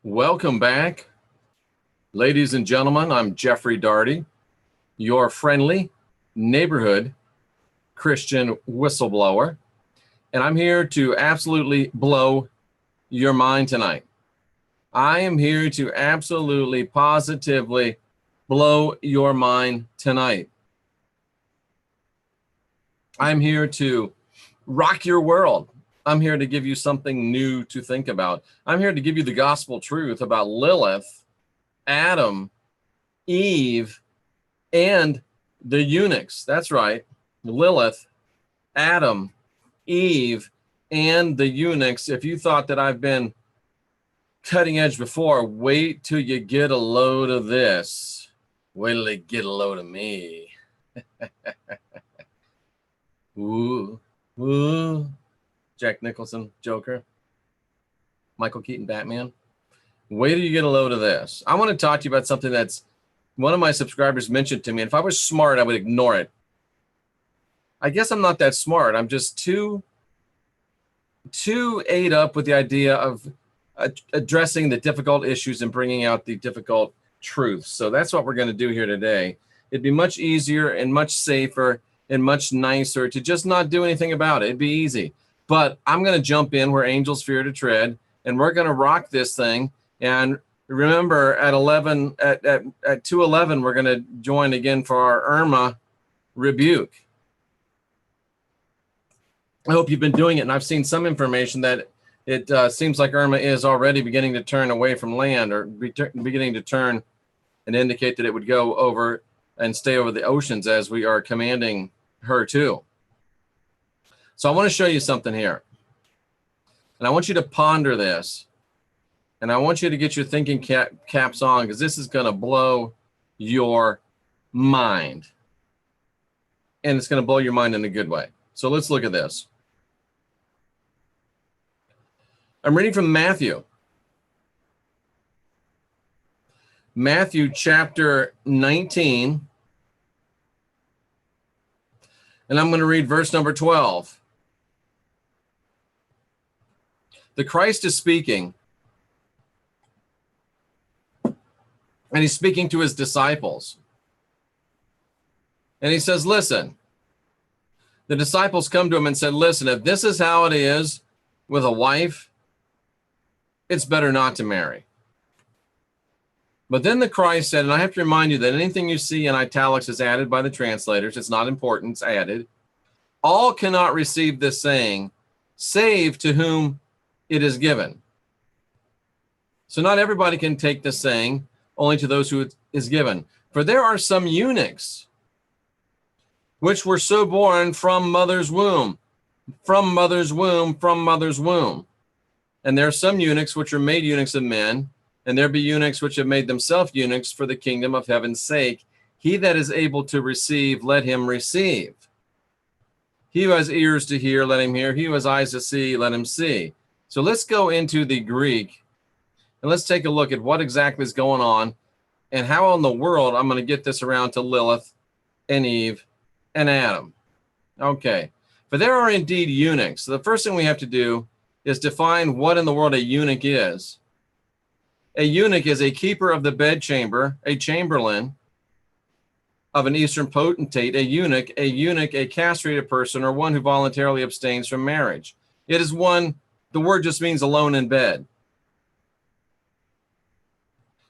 Welcome back, ladies and gentlemen. I'm Jeffrey Daugherty, your friendly neighborhood Christian whistleblower, and I'm here to absolutely blow your mind tonight. I am here to absolutely, positively blow your mind tonight. I'm here to rock your world. I'm here to give you something new to think about. I'm here to give you the gospel truth about Lilith, Adam, Eve, and the eunuchs. That's right. Lilith, Adam, Eve, and the eunuchs. If you thought that I've been cutting edge before, wait till you get a load of this. Wait till they get a load of me. Ooh, ooh. Jack Nicholson, Joker. Michael Keaton, Batman. Wait till you get a load of this. I want to talk to you about something that's one of my subscribers mentioned to me. And if I was smart, I would ignore it. I guess I'm not that smart. I'm just too ate up with the idea of addressing the difficult issues and bringing out the difficult truths. So that's what we're going to do here today. It'd be much easier and much safer and much nicer to just not do anything about it. It'd be easy. But I'm going to jump in where angels fear to tread, and we're going to rock this thing. And remember, at 2:11, we're going to join again for our Irma rebuke. I hope you've been doing it, and I've seen some information that it seems like Irma is already beginning to turn away from land, or beginning to turn and indicate that it would go over and stay over the oceans as we are commanding her to. So I want to show you something here. And I want you to ponder this. And I want you to get your thinking caps on, because this is going to blow your mind. And it's going to blow your mind in a good way. So let's look at this. I'm reading from Matthew. Matthew chapter 19. And I'm going to read verse number 12. The Christ is speaking, and he's speaking to his disciples. And he says, listen, the disciples come to him and said, listen, if this is how it is with a wife, it's better not to marry. But then the Christ said, and I have to remind you that anything you see in italics is added by the translators. It's not important, it's added. All cannot receive this saying, save to whom it is given. So not everybody can take the saying, only to those who it is given. For there are some eunuchs which were so born from mother's womb, from mother's womb, from mother's womb. And there are some eunuchs which are made eunuchs of men, and there be eunuchs which have made themselves eunuchs for the kingdom of heaven's sake. He that is able to receive, let him receive. He who has ears to hear, let him hear. He who has eyes to see, let him see. So let's go into the Greek, and let's take a look at what exactly is going on, and how in the world I'm going to get this around to Lilith and Eve and Adam. Okay, for there are indeed eunuchs. So the first thing we have to do is define what in the world a eunuch is. A eunuch is a keeper of the bedchamber, a chamberlain of an Eastern potentate. A eunuch, a castrated person, or one who voluntarily abstains from marriage. It is one, the word just means alone in bed.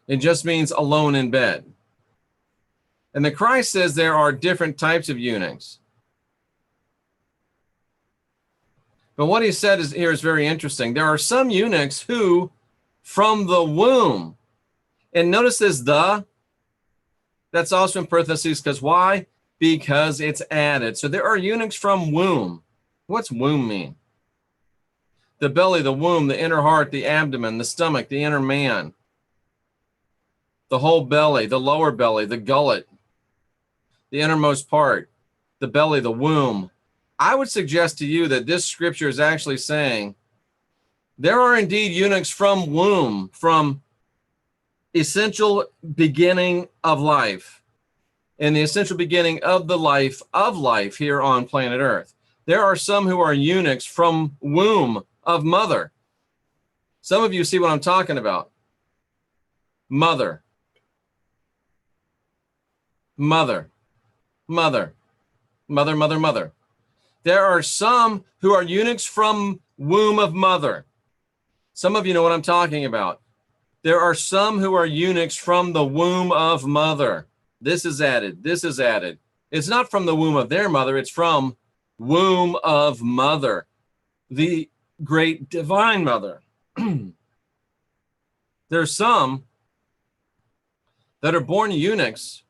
It just means alone in bed. And the Christ says there are different types of eunuchs. But what he said here is very interesting. There are some eunuchs who, from the womb, and notice this that's also in parentheses, because why? Because it's added. So there are eunuchs from womb. What's womb mean? The belly, the womb, the inner heart, the abdomen, the stomach, the inner man, the whole belly, the lower belly, the gullet, the innermost part, the belly, the womb. I would suggest to you that this scripture is actually saying there are indeed eunuchs from womb, from essential beginning of life, and the essential beginning of the life here on planet Earth. There are some who are eunuchs from womb of mother. Some of you see what I'm talking about. Mother. Mother. Mother. Mother, mother, mother. There are some who are eunuchs from womb of mother. Some of you know what I'm talking about. There are some who are eunuchs from the womb of mother. This is added. This is added. It's not from the womb of their mother. It's from womb of mother, the great divine mother. There's some that are born eunuchs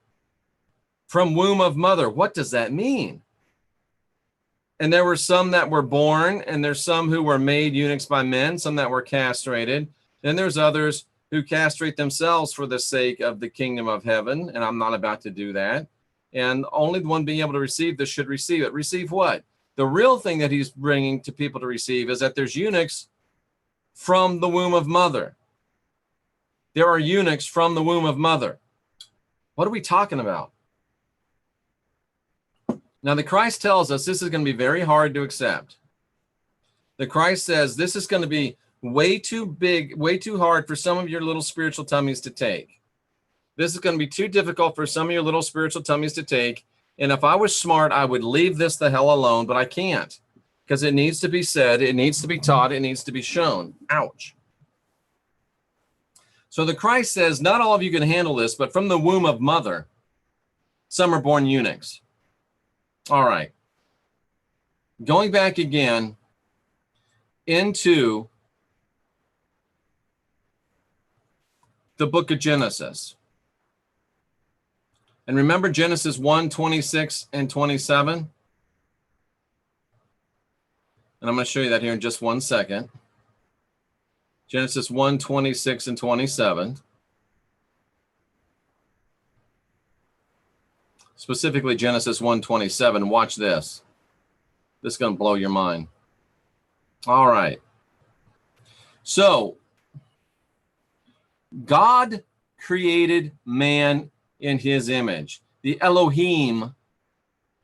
from womb of mother. What does that mean? And there were some that were born, and there's some who were made eunuchs by men, some that were castrated. Then there's others who castrate themselves for the sake of the kingdom of heaven, and I'm not about to do that. And only the one being able to receive this should receive it. Receive what? The real thing that he's bringing to people to receive is that there's eunuchs from the womb of mother. There are eunuchs from the womb of mother. What are we talking about? Now, the Christ tells us this is going to be very hard to accept. The Christ says this is going to be way too big, way too hard for some of your little spiritual tummies to take. This is going to be too difficult for some of your little spiritual tummies to take. And if I was smart, I would leave this the hell alone, but I can't, because it needs to be said, it needs to be taught, it needs to be shown. Ouch. So the Christ says, not all of you can handle this, but from the womb of mother, some are born eunuchs. All right. Going back again into the book of Genesis. And remember Genesis 1, 26 and 27? And I'm going to show you that here in just one second. Genesis 1, 26 and 27. Specifically Genesis 1:27. Watch this. This is going to blow your mind. All right. So, God created man in his image. The Elohim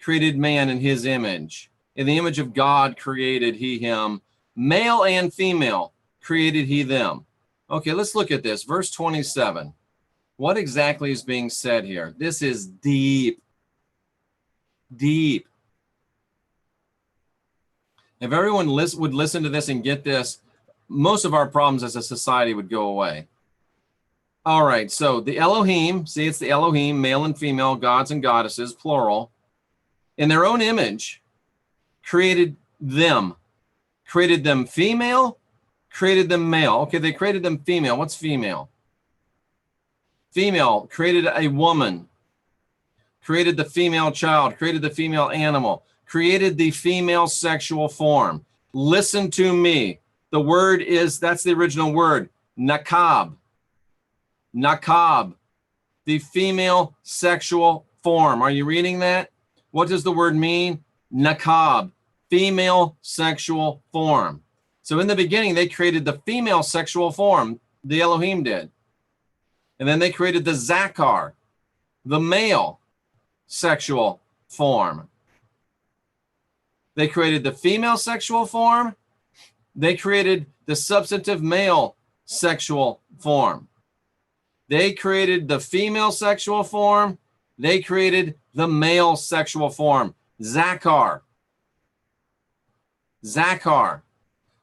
created man in his image. In the image of God created he him. Male and female created he them. Okay, let's look at this. Verse 27. What exactly is being said here? This is deep. Deep. If everyone would listen to this and get this, most of our problems as a society would go away. All right, so the Elohim, see, it's the Elohim, male and female, gods and goddesses, plural, in their own image, created them female, created them male. Okay, they created them female. What's female? Female created a woman, created the female child, created the female animal, created the female sexual form. Listen to me. The word is, that's the original word, nakab. Nakab, the female sexual form. Are you reading that? What does the word mean? Nakab, female sexual form. So in the beginning, they created the female sexual form, the Elohim did. And then they created the Zakar, the male sexual form. They created the female sexual form. They created the substantive male sexual form. They created the female sexual form. They created the male sexual form. Zakar. Zakar.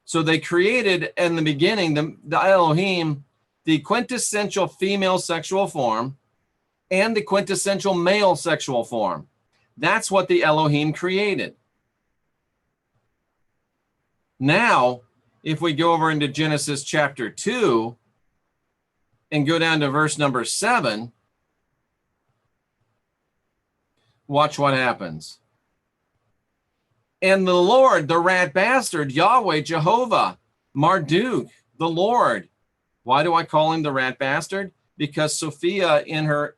So they created in the beginning, the Elohim, the quintessential female sexual form and the quintessential male sexual form. That's what the Elohim created. Now, if we go over into Genesis chapter 2 and go down to verse number 7, watch what happens. And the Lord, the rat bastard, Yahweh, Jehovah, Marduk, the Lord. Why do I call him the rat bastard? Because Sophia, in her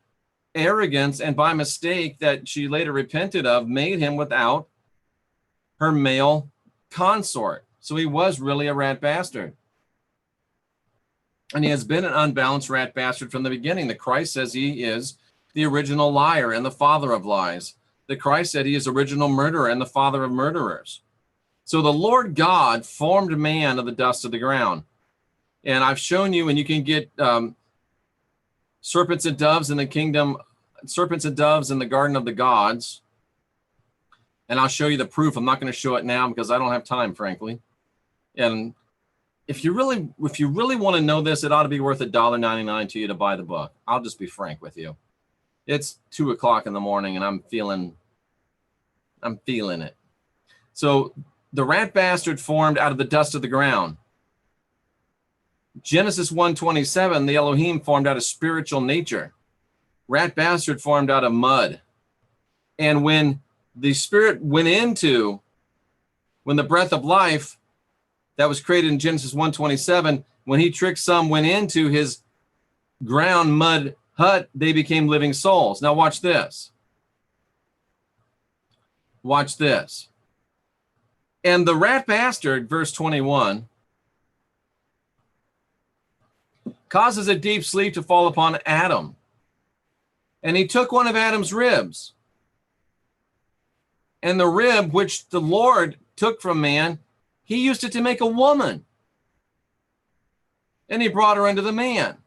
arrogance and by mistake that she later repented of, made him without her male consort. So he was really a rat bastard. And he has been an unbalanced rat bastard from the beginning. The Christ says he is the original liar and the father of lies. The Christ said he is original murderer and the father of murderers. So the Lord God formed man of the dust of the ground. And I've shown you, and you can get serpents and doves in the kingdom, serpents and doves in the garden of the gods. And I'll show you the proof. I'm not going to show it now because I don't have time, frankly. And if you really want to know this, it ought to be worth $1.99 to you to buy the book. I'll just be frank with you. It's 2 o'clock in the morning and I'm feeling it. So the rat bastard formed out of the dust of the ground. Genesis 1:27, the Elohim formed out of spiritual nature. Rat bastard formed out of mud. And when the spirit went into, when the breath of life that was created in Genesis 1:27, when he tricked some, went into his ground mud hut, they became living souls. Now watch this. Watch this. And the rat bastard, verse 21, causes a deep sleep to fall upon Adam. And he took one of Adam's ribs. And the rib which the Lord took from man, he used it to make a woman. And he brought her unto the man.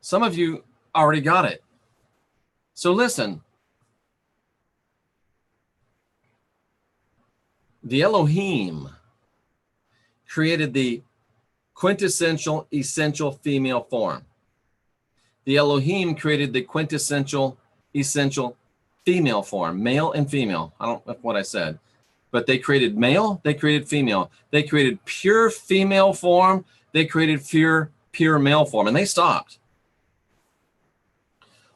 Some of you already got it. So listen. The Elohim created the quintessential, essential female form. The Elohim created the quintessential, essential female form, male and female. I don't know what I said, but they created male, they created female. They created pure female form, they created pure male form, and they stopped.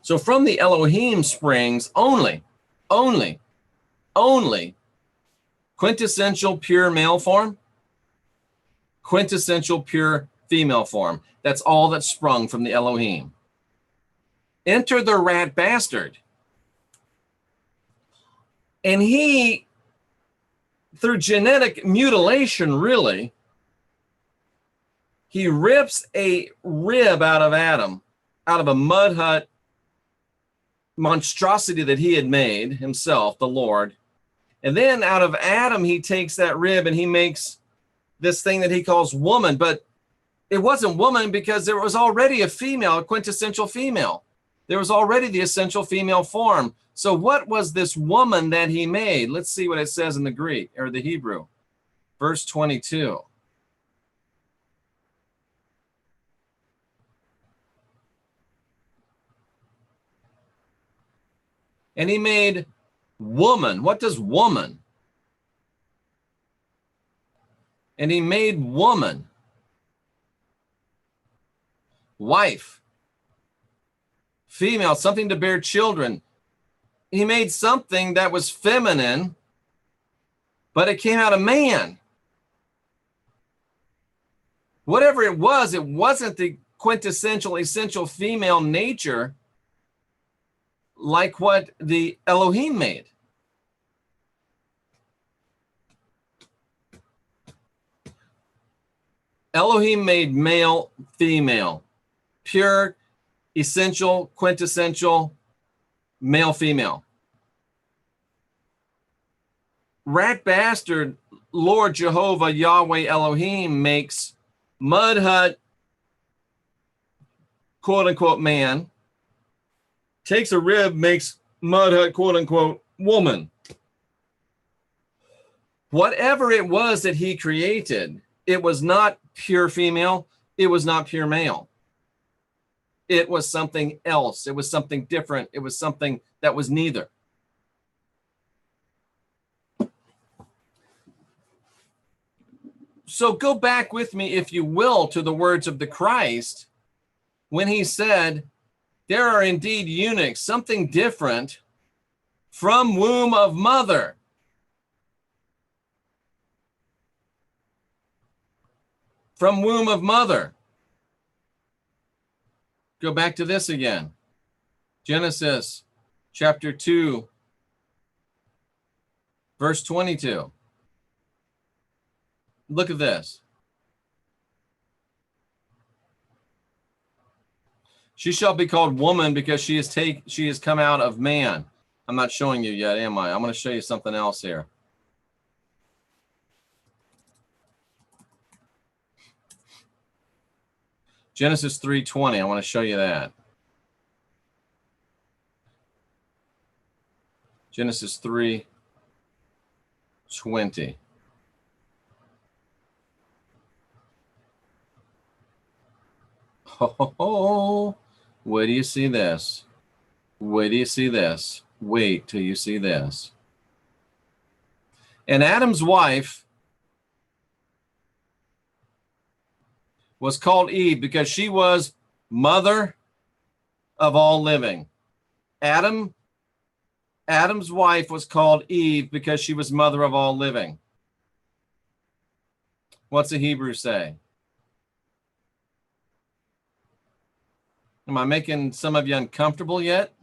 So from the Elohim springs only quintessential pure male form, quintessential pure female form. That's all that sprung from the Elohim. Enter the rat bastard. And he, through genetic mutilation, really, he rips a rib out of Adam, out of a mud hut monstrosity that he had made himself, the Lord. And then out of Adam, he takes that rib and he makes this thing that he calls woman. But it wasn't woman because there was already a female, a quintessential female. There was already the essential female form. So what was this woman that he made? Let's see what it says in the Greek or the Hebrew. Verse 22. And he made woman. What does woman? And he made woman. Wife. Female, something to bear children. He made something that was feminine, but it came out of man. Whatever it wasn't the quintessential, essential female nature like what the Elohim made. Elohim made male, female, pure, essential, quintessential, male, female. Rat bastard, Lord Jehovah, Yahweh Elohim makes mud hut, quote unquote, man, takes a rib, makes mud hut, quote unquote, woman. Whatever it was that he created, it was not pure female, it was not pure male. It was something else. It was something different. It was something that was neither. So go back with me, if you will, to the words of the Christ when he said, there are indeed eunuchs, something different from womb of mother. From womb of mother. Go back to this again. Genesis chapter 2, verse 22. Look at this. She shall be called woman because she has come out of man. I'm not showing you yet, am I? I'm going to show you something else here. Genesis 3:20. I want to show you that. Genesis 3:20. Oh, wait till you see this. Wait till you see this. Wait till you see this. And Adam's wife was called Eve because she was mother of all living. Adam's wife was called Eve because she was mother of all living. What's the Hebrew say? Am I making some of you uncomfortable yet?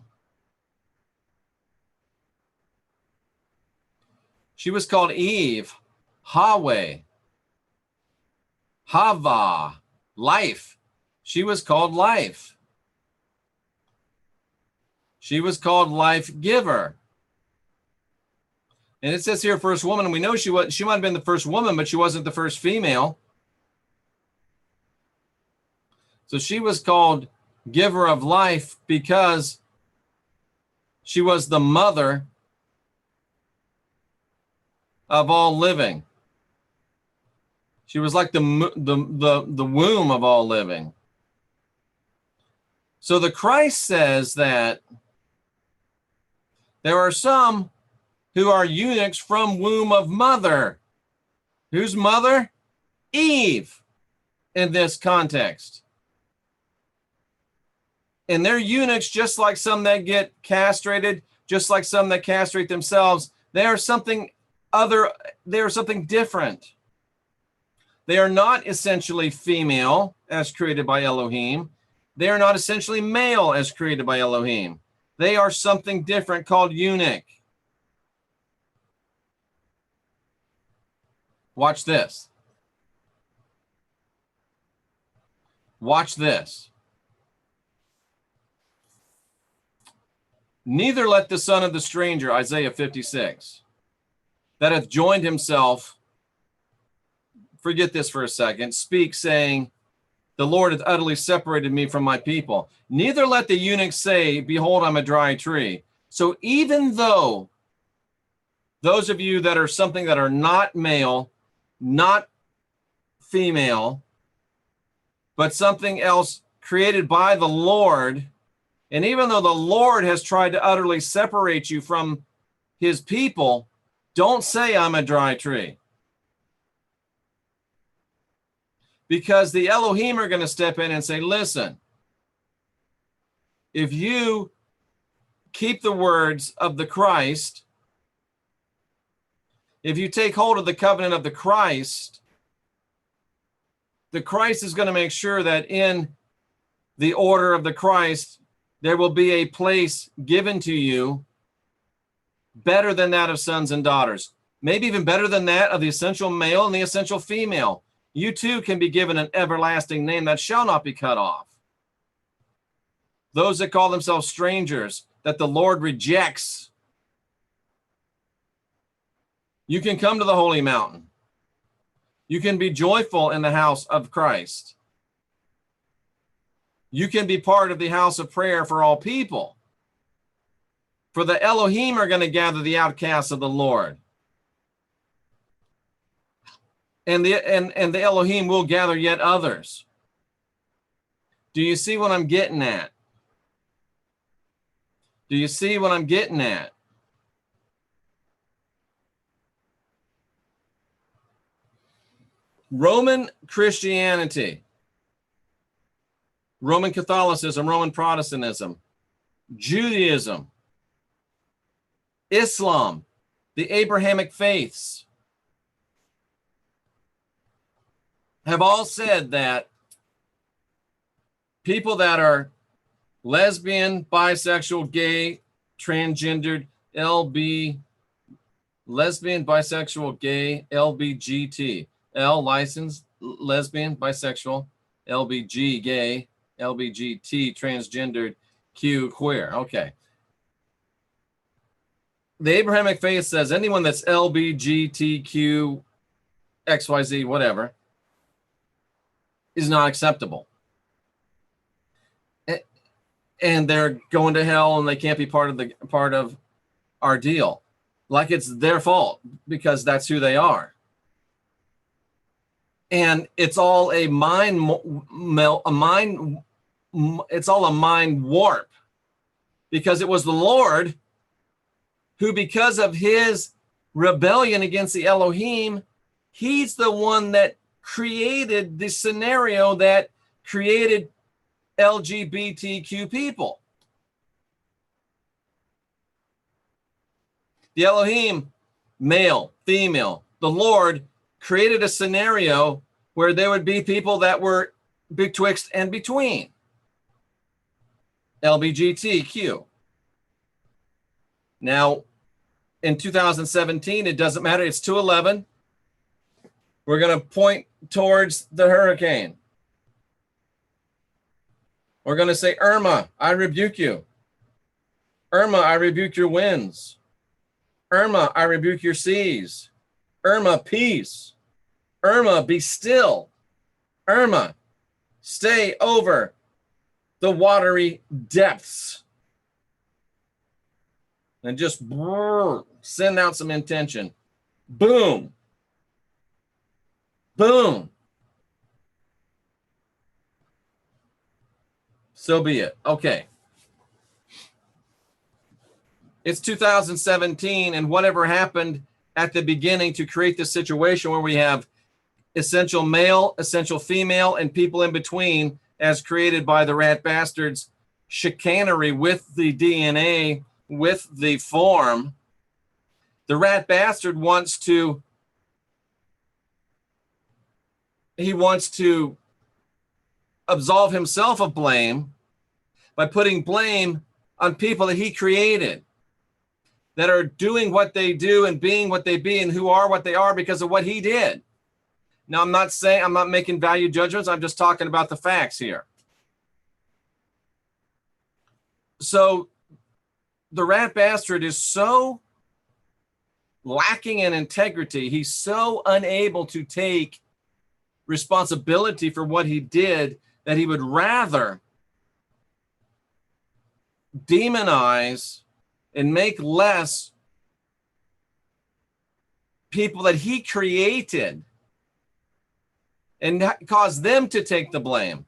She was called Eve, Yahweh, Hava, life. She was called life. She was called life giver. And it says here, first woman, and we know she might have been the first woman, but she wasn't the first female. So she was called giver of life because she was the mother of all living. She was like the womb of all living. So the Christ says that there are some who are eunuchs from womb of mother. Whose mother? Eve, in this context. And they're eunuchs just like some that get castrated, just like some that castrate themselves. They are something other, they are something different. They are not essentially female as created by Elohim. They are not essentially male as created by Elohim. They are something different called eunuch. Watch this. Watch this. Neither let the son of the stranger, Isaiah 56, that hath joined himself, forget this for a second, speak, saying, the Lord hath utterly separated me from my people. Neither let the eunuch say, behold, I'm a dry tree. So even though those of you that are something that are not male, not female, but something else created by the Lord, and even though the Lord has tried to utterly separate you from his people, don't say I'm a dry tree. Because the Elohim are going to step in and say, listen, if you keep the words of the Christ, if you take hold of the covenant of the Christ is going to make sure that in the order of the Christ, there will be a place given to you better than that of sons and daughters. Maybe even better than that of the essential male and the essential female. You too can be given an everlasting name that shall not be cut off. Those that call themselves strangers, that the Lord rejects. You can come to the holy mountain. You can be joyful in the house of Christ. You can be part of the house of prayer for all people. For the Elohim are going to gather the outcasts of the Lord. And the Elohim will gather yet others. Do you see what I'm getting at? Do you see what I'm getting at? Roman Christianity, Roman Catholicism, Roman Protestantism, Judaism, Islam, the Abrahamic faiths have all said that people that are lesbian, bisexual, gay, transgendered, lesbian, bisexual, gay, LBGT, L licensed, lesbian, bisexual, LBG, gay, LBGT, transgendered, Q, queer. Okay. The Abrahamic faith says anyone that's LBGTQ, XYZ, whatever, is not acceptable. and they're going to hell and they can't be part of our deal. Like it's their fault because that's who they are. And it's all a mind warp, because it was the Lord who, because of his rebellion against the Elohim, he's the one that created the scenario that created LGBTQ people. The Elohim, male, female, the Lord created a scenario where there would be people that were betwixt and between. LGBTQ. Now, in 2017, it doesn't matter. It's 2:11. We're going to point towards the hurricane. We're going to say, Irma, I rebuke you. Irma, I rebuke your winds. Irma, I rebuke your seas. Irma, peace. Irma, be still. Irma, stay over the watery depths. And just send out some intention. Boom. Boom. So be it. Okay. It's 2017, and whatever happened at the beginning to create this situation where we have essential male, essential female, and people in between, as created by the rat bastards' chicanery with the DNA, with the form. The rat bastard wants to absolve himself of blame by putting blame on people that he created, that are doing what they do and being what they be and who are what they are because of what he did. Now, I'm not making value judgments. I'm just talking about the facts here. So the rat bastard is so lacking in integrity. He's so unable to take responsibility for what he did that he would rather demonize and make less people that he created and cause them to take the blame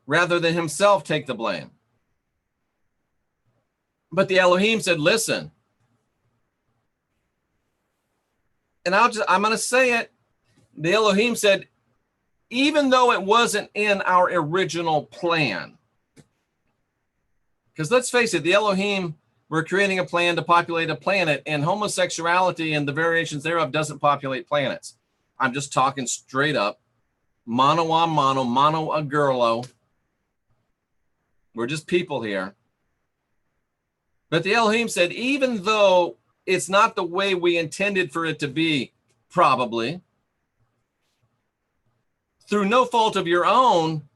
rather than himself take the blame. But the Elohim said, listen, and I'm going to say it. The Elohim said, even though it wasn't in our original plan, because let's face it, the Elohim were creating a plan to populate a planet, and homosexuality and the variations thereof doesn't populate planets. I'm just talking straight up, mono a mono, mono a girlo. We're just people here. But the Elohim said, even though it's not the way we intended for it to be, probably, through no fault of your own,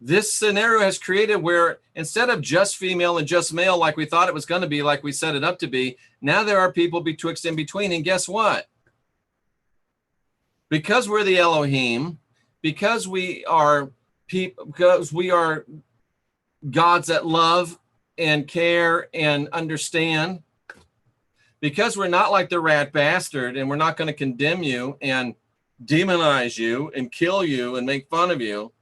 this scenario has created where instead of just female and just male, like we thought it was going to be, like we set it up to be, now there are people betwixt and between. And guess what? Because we're the Elohim, because we are gods that love and care and understand, because we're not like the rat bastard, and we're not going to condemn you and demonize you and kill you and make fun of you.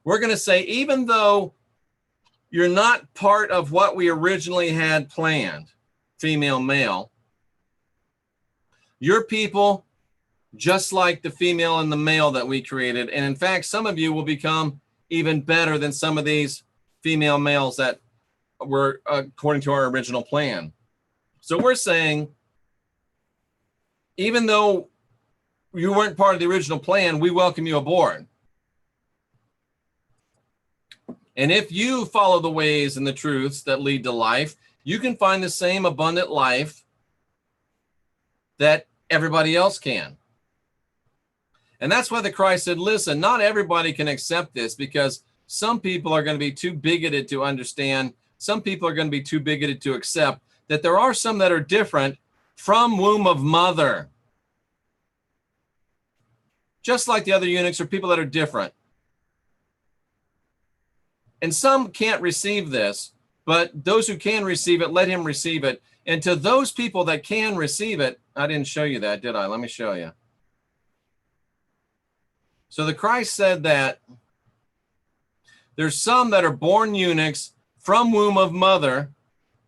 We're going to say, even though you're not part of what we originally had planned, female, male, you're people just like the female and the male that we created. And in fact, some of you will become even better than some of these female males that were according to our original plan. So we're saying, even though you weren't part of the original plan, we welcome you aboard. And if you follow the ways and the truths that lead to life, you can find the same abundant life that everybody else can. And that's why the Christ said, listen, not everybody can accept this, because some people are going to be too bigoted to understand. Some people are going to be too bigoted to accept that there are some that are different from womb of mother. Just like the other eunuchs are people that are different. And some can't receive this, but those who can receive it, let him receive it. And to those people that can receive it, I didn't show you that, did I? Let me show you. So the Christ said that there's some that are born eunuchs from womb of mother,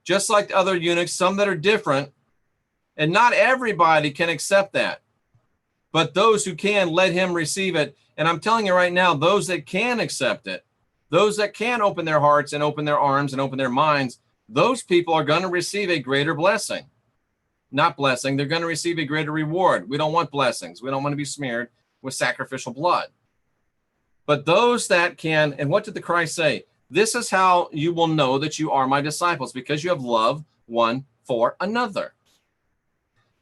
just like the other eunuchs, some that are different. And not everybody can accept that. But those who can, let him receive it. And I'm telling you right now, those that can accept it, those that can open their hearts and open their arms and open their minds, those people are going to receive a greater blessing. Not blessing, they're going to receive a greater reward. We don't want blessings. We don't want to be smeared with sacrificial blood. But those that can, and what did the Christ say? This is how you will know that you are my disciples, because you have love one for another.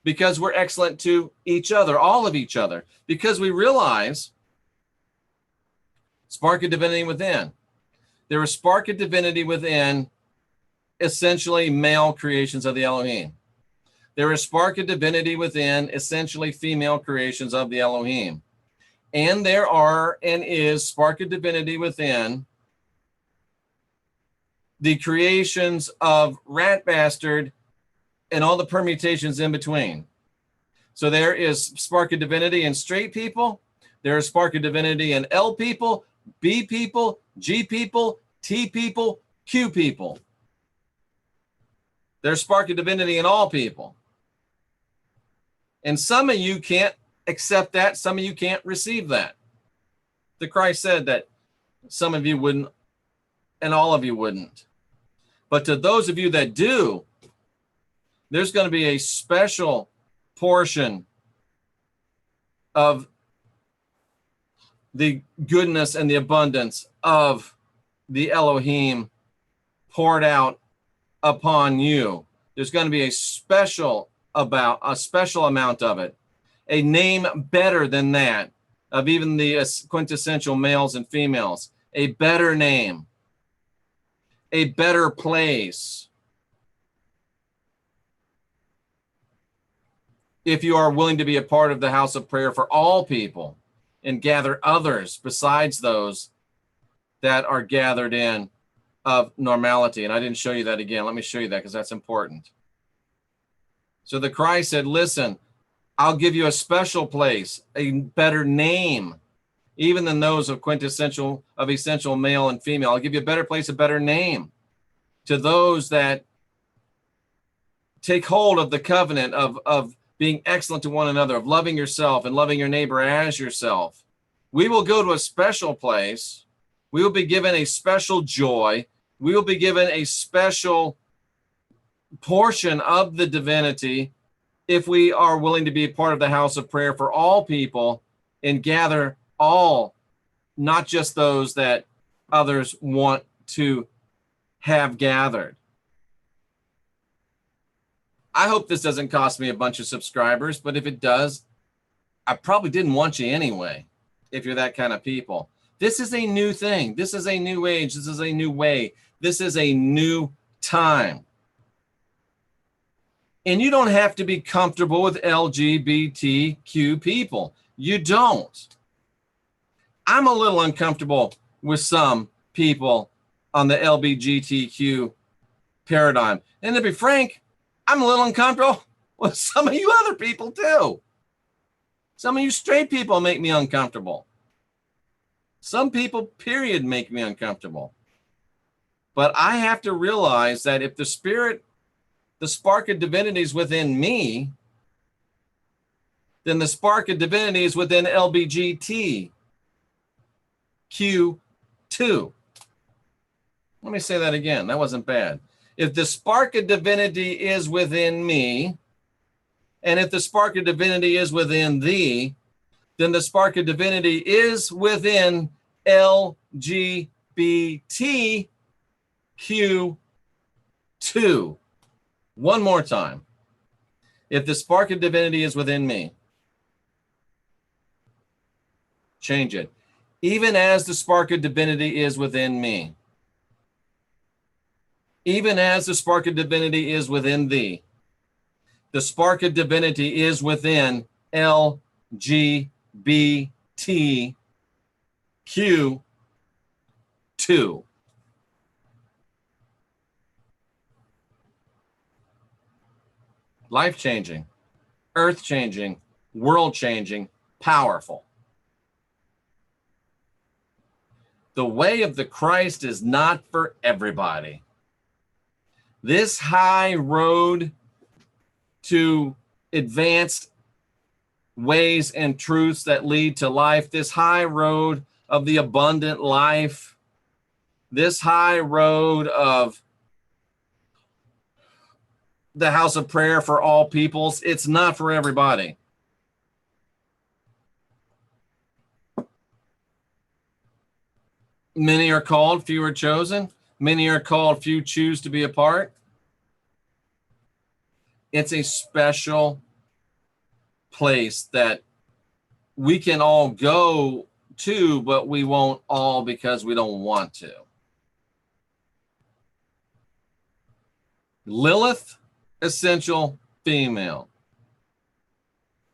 Because we're excellent to each other, all of each other. Because we realize spark of divinity within. There is spark of divinity within essentially male creations of the Elohim. There is spark of divinity within essentially female creations of the Elohim. And there are and is spark of divinity within the creations of rat bastard and all the permutations in between. So there is spark of divinity in straight people. There is spark of divinity in L people, B people, G people, T people, Q people. There's spark of divinity in all people. And some of you can't accept that. Some of you can't receive that. The Christ said that some of you wouldn't and all of you wouldn't. But to those of you that do, there's going to be a special portion of the goodness and the abundance of the Elohim poured out upon you. There's going to be a special amount of it, a name better than that of even the quintessential males and females, a better name, a better place. If you are willing to be a part of the house of prayer for all people and gather others besides those that are gathered in of normality. And I didn't show you that again. Let me show you that because that's important. So the Christ said, listen, I'll give you a special place, a better name, even than those of essential male and female. I'll give you a better place, a better name to those that take hold of the covenant of being excellent to one another, of loving yourself and loving your neighbor as yourself. We will go to a special place. We will be given a special joy. We will be given a special portion of the divinity if we are willing to be a part of the house of prayer for all people and gather all, not just those that others want to have gathered. I hope this doesn't cost me a bunch of subscribers, but if it does, I probably didn't want you anyway, if you're that kind of people. This is a new thing. This is a new age. This is a new way. This is a new time. And you don't have to be comfortable with LGBTQ people. You don't. I'm a little uncomfortable with some people on the LGBTQ paradigm. And to be frank, I'm a little uncomfortable with some of you other people too. Some of you straight people make me uncomfortable. Some people, period, make me uncomfortable. But I have to realize that if the spirit, the spark of divinity is within me, then the spark of divinity is within LBGTQ2. Let me say that again. That wasn't bad. If the spark of divinity is within me, and if the spark of divinity is within thee, then the spark of divinity is within LGBTQ2. One more time. If the spark of divinity is within me, change it. Even as the spark of divinity is within me. Even as the spark of divinity is within thee. The spark of divinity is within LGBTQ2. life-changing, earth-changing, world-changing, powerful. The way of the Christ is not for everybody. This high road to advanced ways and truths that lead to life, this high road of the abundant life, this high road of the house of prayer for all peoples, it's not for everybody. Many are called, few are chosen. Many are called, few choose to be a part. It's a special place that we can all go to, but we won't all because we don't want to. Lilith, essential female.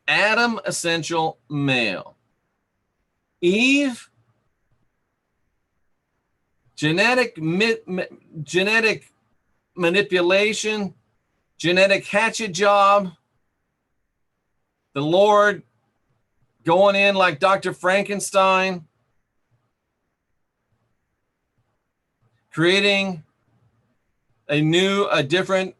Adam, essential male. Eve, genetic manipulation, genetic hatchet job. The Lord going in like Dr. Frankenstein, creating a different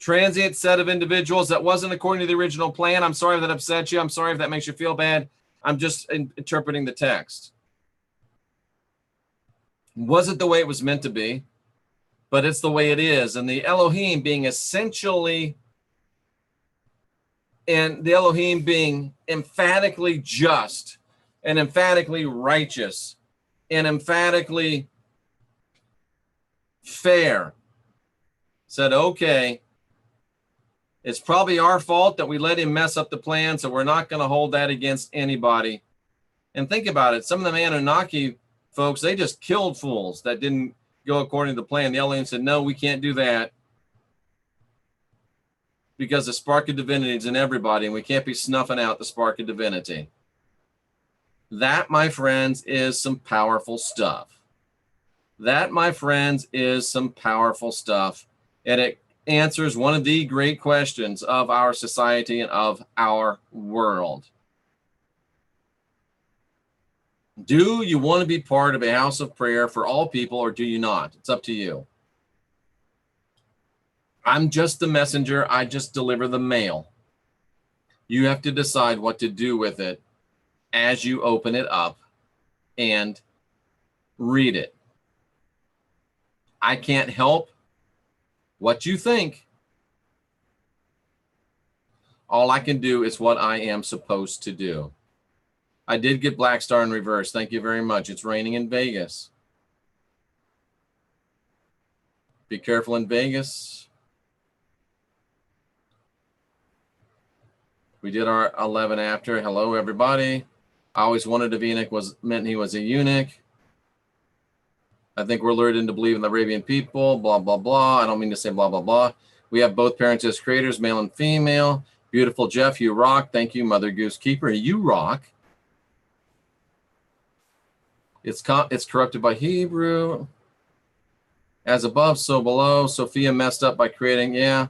transient set of individuals that wasn't according to the original plan. I'm sorry if that upsets you. I'm sorry if that makes you feel bad. I'm just interpreting the text. It wasn't the way it was meant to be, but it's the way it is. And the Elohim being essentially, and the Elohim being emphatically just and emphatically righteous and emphatically fair, said, okay, it's probably our fault that we let him mess up the plan, so we're not going to hold that against anybody. And think about it. Some of the Anunnaki folks, they just killed fools that didn't go according to the plan. The Elohim said, no, we can't do that because the spark of divinity is in everybody, and we can't be snuffing out the spark of divinity. That, my friends, is some powerful stuff. That, my friends, is some powerful stuff. And it answers one of the great questions of our society and of our world. Do you want to be part of a house of prayer for all people, or do you not? It's up to you. I'm just the messenger. I just deliver the mail. You have to decide what to do with it as you open it up and read it. I can't help what you think. All I can do is what I am supposed to do. I did get Black Star in reverse. Thank you very much. It's raining in Vegas. Be careful in Vegas. We did our 11 after. Hello, everybody. I always wanted a eunuch meant he was a eunuch. I think we're lured into believing the Arabian people, blah, blah, blah. I don't mean to say blah, blah, blah. We have both parents as creators, male and female. Beautiful Jeff, you rock. Thank you, Mother Goose Keeper. You rock. It's corrupted by Hebrew. As above, so below. Sophia messed up by creating, yeah.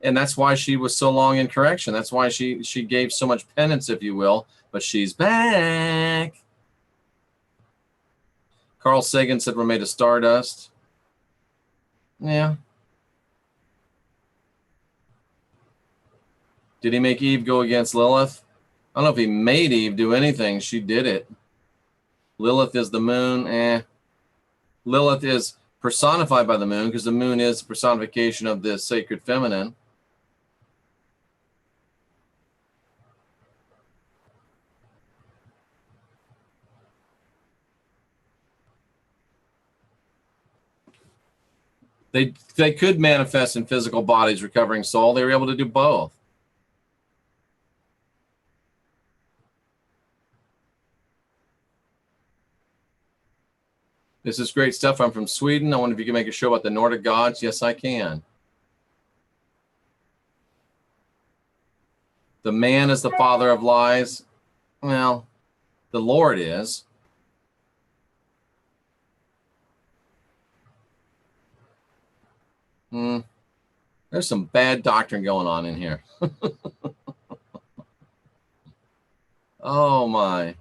And that's why she was so long in correction. That's why she gave so much penance, if you will. But she's back. Carl Sagan said we're made of stardust. Yeah. Did he make Eve go against Lilith? I don't know if he made Eve do anything. She did it. Lilith is the moon. Lilith is personified by the moon because the moon is the personification of the sacred feminine. They could manifest in physical bodies, recovering soul. They were able to do both. This is great stuff. I'm from Sweden. I wonder if you can make a show about the Nordic gods. Yes, I can. The man is the father of lies. Well, the Lord is. There's There's some bad doctrine going on in here. Oh, my.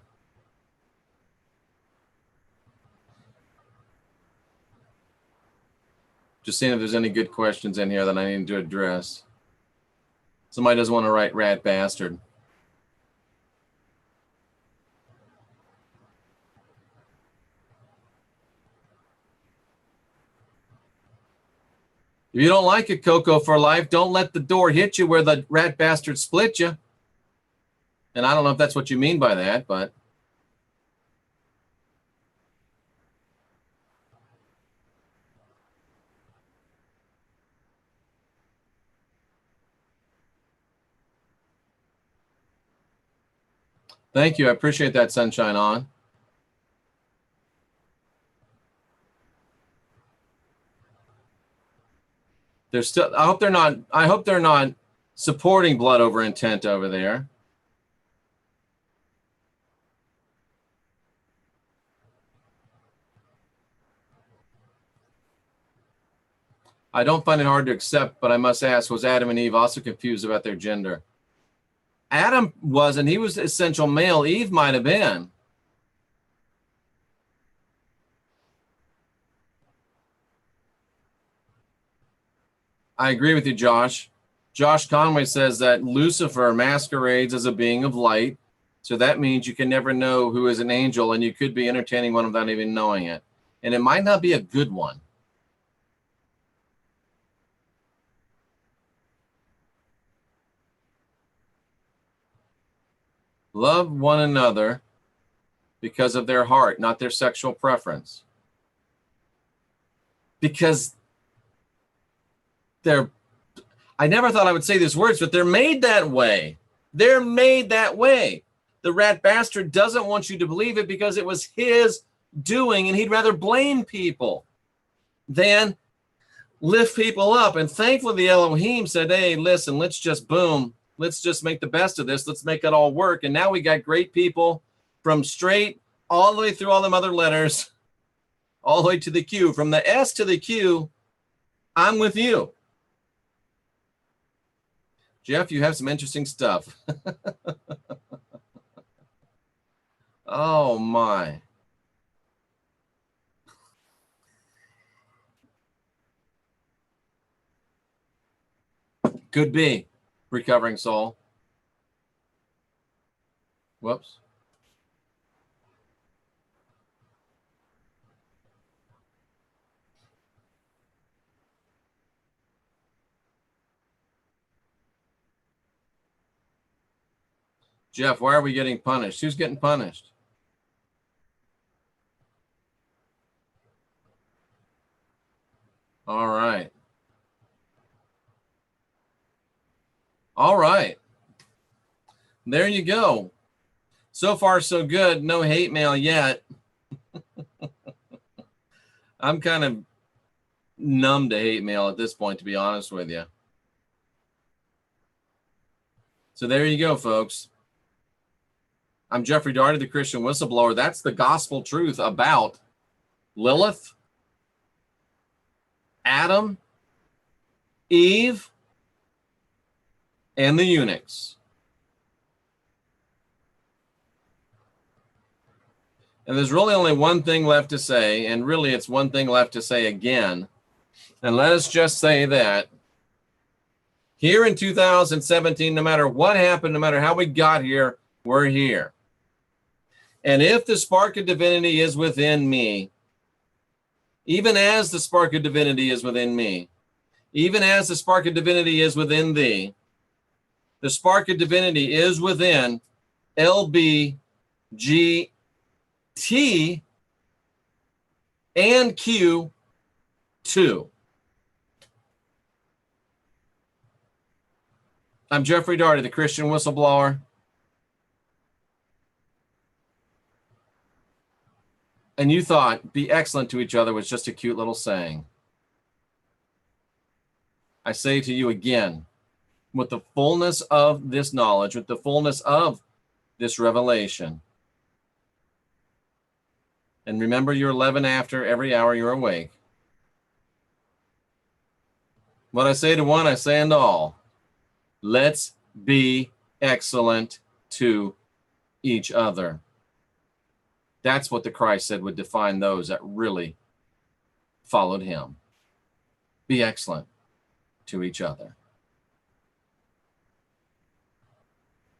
Just seeing if there's any good questions in here that I need to address. Somebody doesn't want to write rat bastard. If you don't like it, Coco for life, don't let the door hit you where the rat bastard split you. And I don't know if that's what you mean by that, but. Thank you. I appreciate that, Sunshine On. They're still, I hope they're not supporting blood over intent over there. I don't find it hard to accept, but I must ask, was Adam and Eve also confused about their gender? Adam wasn't. He was essential male. Eve might have been. I agree with you, Josh. Josh Conway says that Lucifer masquerades as a being of light. So that means you can never know who is an angel, and you could be entertaining one without even knowing it. And it might not be a good one. Love one another because of their heart, not their sexual preference. Because I never thought I would say these words, but they're made that way. They're made that way. The rat bastard doesn't want you to believe it because it was his doing, and he'd rather blame people than lift people up. And thankfully, the Elohim said, hey, listen, let's just boom. Let's just make the best of this. Let's make it all work. And now we got great people from straight all the way through all them other letters, all the way to the Q. From the S to the Q, I'm with you. Jeff, you have some interesting stuff. Oh, my. Could be. Recovering soul. Whoops. Jeff, why are we getting punished? Who's getting punished? All right. All right. There you go. So far, so good. No hate mail yet. I'm kind of numb to hate mail at this point, to be honest with you. So there you go, folks. I'm Jeffrey Darty, the Christian Whistleblower. That's the gospel truth about Lilith, Adam, Eve, and the eunuchs. And there's really only one thing left to say, and really it's one thing left to say again. And let us just say that here in 2017, no matter what happened, no matter how we got here, we're here. And if the spark of divinity is within me, even as the spark of divinity is within me, even as the spark of divinity is within thee, the spark of divinity is within LBGT and Q2. I'm Jeffrey Darty, the Christian Whistleblower. And you thought be excellent to each other was just a cute little saying. I say to you again, with the fullness of this knowledge, with the fullness of this revelation. And remember, you're 11 after every hour you're awake. What I say to one, I say unto all. Let's be excellent to each other. That's what the Christ said would define those that really followed him. Be excellent to each other.